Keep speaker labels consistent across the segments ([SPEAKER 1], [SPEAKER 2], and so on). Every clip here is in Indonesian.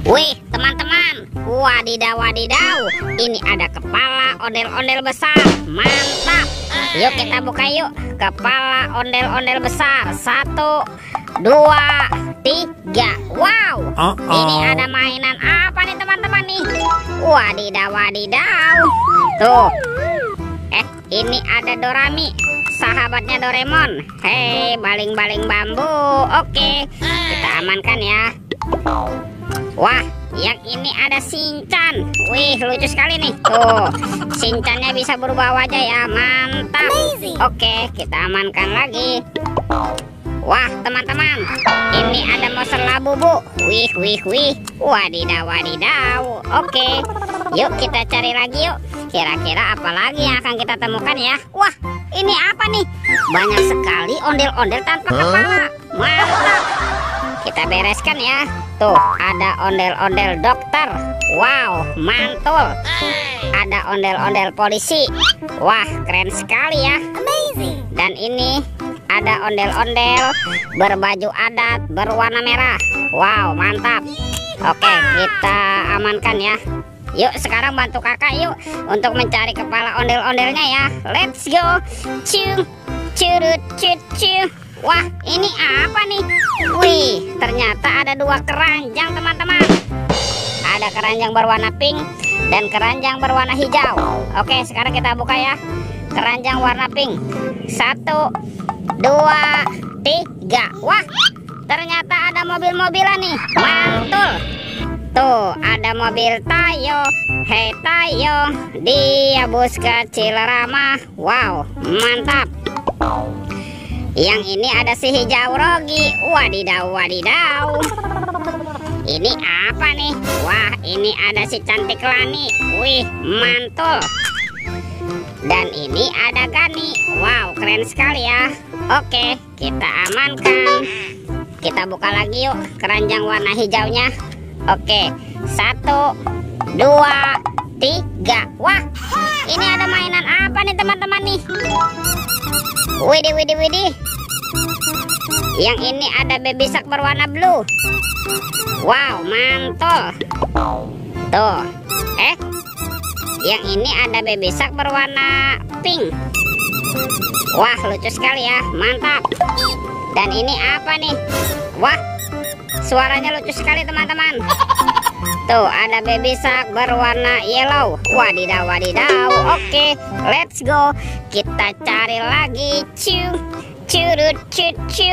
[SPEAKER 1] Wih, teman-teman, wadidaw wadidaw, ini ada kepala ondel-ondel besar, mantap. Yuk kita buka yuk, kepala ondel-ondel besar, 1, 2, 3. Wow, ini ada mainan apa nih teman-teman nih? Wadidaw wadidaw. Tuh, ini ada Dorami, sahabatnya Doraemon. Hei, baling-baling bambu. Oke, kita amankan ya. Wah, yang ini ada Shinchan. Wih, lucu sekali nih. Tuh, Shinchannya bisa berubah wajah ya, mantap. Oke, kita amankan lagi. Wah, teman-teman, ini ada monster labubu. Wih, wih, wih. Wadidaw, wadidaw. Oke, yuk kita cari lagi yuk. Kira-kira apa lagi yang akan kita temukan ya? Wah, ini apa nih? Banyak sekali ondel-ondel tanpa kepala. Mantap. Kita bereskan ya. Tuh, ada ondel-ondel dokter. Wow, mantul. Ada ondel-ondel polisi. Wah, keren sekali ya. Dan ini ada ondel-ondel berbaju adat berwarna merah. Wow, mantap. Oke, kita amankan ya. Yuk sekarang bantu kakak yuk untuk mencari kepala ondel-ondelnya ya. Let's go. Ciu, curut, cucu. Wah, ini apa nih? Wih, ternyata ada 2 keranjang teman-teman. Ada keranjang berwarna pink dan keranjang berwarna hijau. Oke, sekarang kita buka ya. Keranjang warna pink, 1, 2, 3. Wah, ternyata ada mobil-mobilan nih. Mantul. Tuh, ada mobil Tayo. Hei Tayo, dia bus kecil ramah. Wow, mantap. Yang ini ada si hijau Rogi. Wadidaw wadidaw. Ini apa nih? Wah, ini ada si cantik Lani. Wih, mantul. Dan ini ada Gani. Wow, keren sekali ya. Oke, kita amankan. Kita buka lagi yuk keranjang warna hijaunya. Oke, 1, 2, 3. Wah, ini ada mainan apa nih teman-teman nih? Widih, widih, widih. Yang ini ada baby shark berwarna blue. Wow, mantul. Tuh, yang ini ada baby shark berwarna pink. Wah, lucu sekali ya, mantap. Dan ini apa nih? Wah, suaranya lucu sekali teman-teman. Tuh, ada baby shark berwarna yellow. Wadidaw wadidaw. Oke, let's go. Kita cari lagi. Ciu, curut, cucu.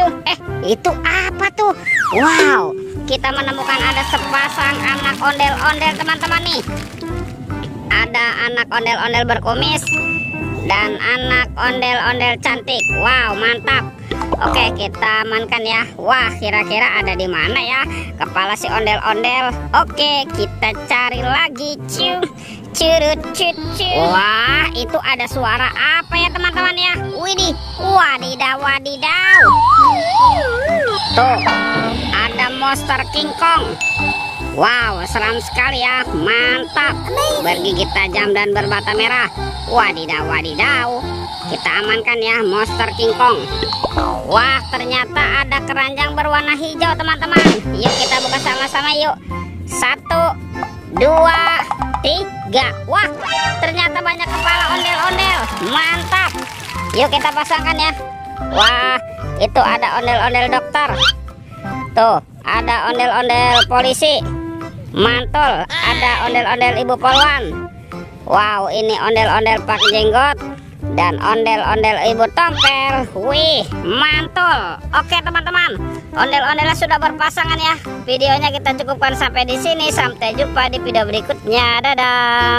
[SPEAKER 1] Itu apa tuh? Wow, kita menemukan ada sepasang anak ondel-ondel teman-teman nih. Ada anak ondel-ondel berkumis dan anak ondel-ondel cantik. Wow, mantap. Oke, kita amankan ya. Wah, kira-kira ada di mana ya kepala si ondel-ondel? Oke, kita cari lagi. Ciu, curut, cucu. Wah, itu ada suara apa ya teman-teman ya? Widih, wadidaw wadidaw. Tuh, ada monster King Kong. Wow, seram sekali ya, mantap. Bergigit tajam dan berbata merah. Wadidaw wadidaw. Kita amankan ya monster King Kong. Wah, ternyata ada keranjang berwarna hijau teman-teman. Yuk kita buka sama-sama yuk. 1, 2, 3. Wah, ternyata banyak kepala ondel-ondel. Mantap. Yuk kita pasangkan ya. Wah, itu ada ondel-ondel dokter. Tuh, ada ondel-ondel polisi. Mantul. Ada ondel-ondel ibu polwan. Wow, ini ondel-ondel pak jenggot dan ondel-ondel ibu tompel. Wih, mantul. Oke teman-teman, ondel-ondelnya sudah berpasangan ya. Videonya kita cukupkan sampai di sini. Sampai jumpa di video berikutnya. Dadah.